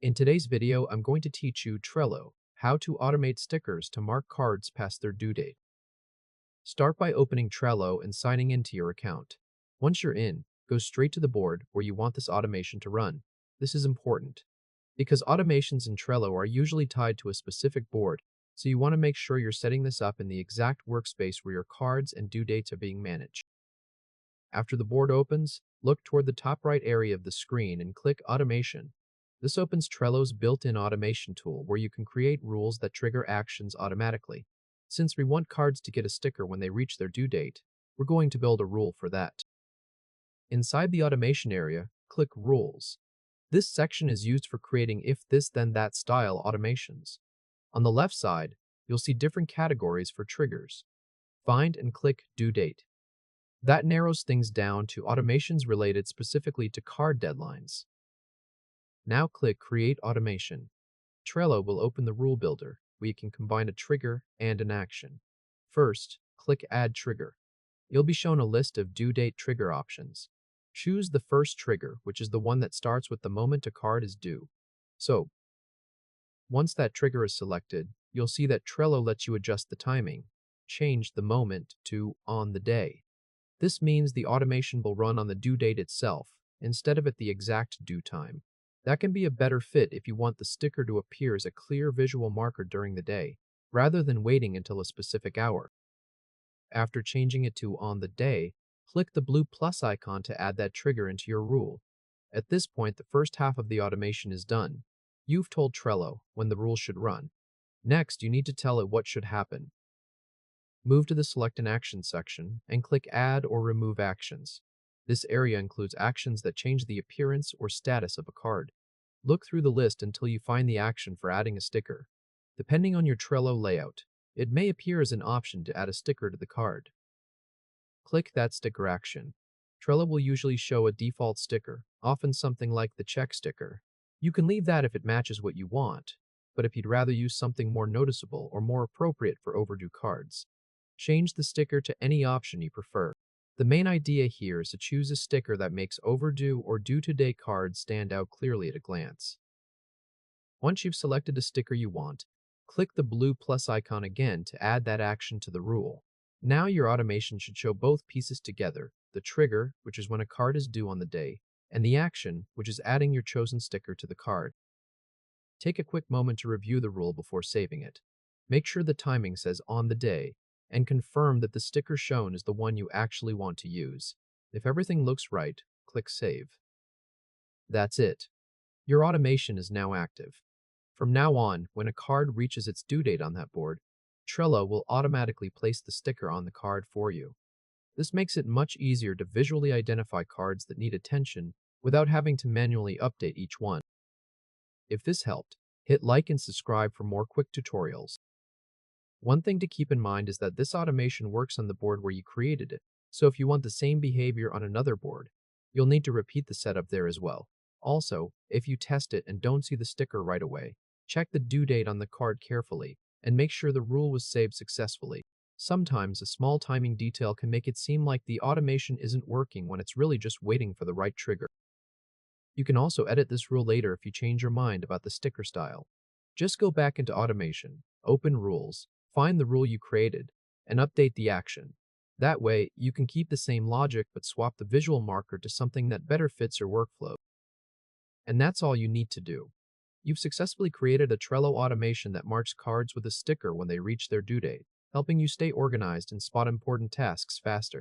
In today's video, I'm going to teach you Trello, how to automate stickers to mark cards past their due date. Start by opening Trello and signing into your account. Once you're in, go straight to the board where you want this automation to run. This is important because automations in Trello are usually tied to a specific board, so you want to make sure you're setting this up in the exact workspace where your cards and due dates are being managed. After the board opens, look toward the top right area of the screen and click Automation. This opens Trello's built-in automation tool where you can create rules that trigger actions automatically. Since we want cards to get a sticker when they reach their due date, we're going to build a rule for that. Inside the automation area, click Rules. This section is used for creating if this then that style automations. On the left side, you'll see different categories for triggers. Find and click Due Date. That narrows things down to automations related specifically to card deadlines. Now click Create Automation. Trello will open the rule builder, where you can combine a trigger and an action. First, click Add Trigger. You'll be shown a list of due date trigger options. Choose the first trigger, which is the one that starts with the moment a card is due. So, once that trigger is selected, you'll see that Trello lets you adjust the timing. Change the moment to on the day. This means the automation will run on the due date itself, instead of at the exact due time. That can be a better fit if you want the sticker to appear as a clear visual marker during the day, rather than waiting until a specific hour. After changing it to on the day, click the blue plus icon to add that trigger into your rule. At this point, the first half of the automation is done. You've told Trello when the rule should run. Next, you need to tell it what should happen. Move to the Select an Action section and click Add or Remove Actions. This area includes actions that change the appearance or status of a card. Look through the list until you find the action for adding a sticker. Depending on your Trello layout, it may appear as an option to add a sticker to the card. Click that sticker action. Trello will usually show a default sticker, often something like the check sticker. You can leave that if it matches what you want, but if you'd rather use something more noticeable or more appropriate for overdue cards, change the sticker to any option you prefer. The main idea here is to choose a sticker that makes overdue or due-to-date cards stand out clearly at a glance. Once you've selected a sticker you want, click the blue plus icon again to add that action to the rule. Now your automation should show both pieces together, the trigger, which is when a card is due on the day, and the action, which is adding your chosen sticker to the card. Take a quick moment to review the rule before saving it. Make sure the timing says on the day, and confirm that the sticker shown is the one you actually want to use. If everything looks right, click Save. That's it. Your automation is now active. From now on, when a card reaches its due date on that board, Trello will automatically place the sticker on the card for you. This makes it much easier to visually identify cards that need attention without having to manually update each one. If this helped, hit like and subscribe for more quick tutorials. One thing to keep in mind is that this automation works on the board where you created it, so if you want the same behavior on another board, you'll need to repeat the setup there as well. Also, if you test it and don't see the sticker right away, check the due date on the card carefully and make sure the rule was saved successfully. Sometimes a small timing detail can make it seem like the automation isn't working when it's really just waiting for the right trigger. You can also edit this rule later if you change your mind about the sticker style. Just go back into Automation, open Rules, find the rule you created, and update the action. That way, you can keep the same logic but swap the visual marker to something that better fits your workflow. And that's all you need to do. You've successfully created a Trello automation that marks cards with a sticker when they reach their due date, helping you stay organized and spot important tasks faster.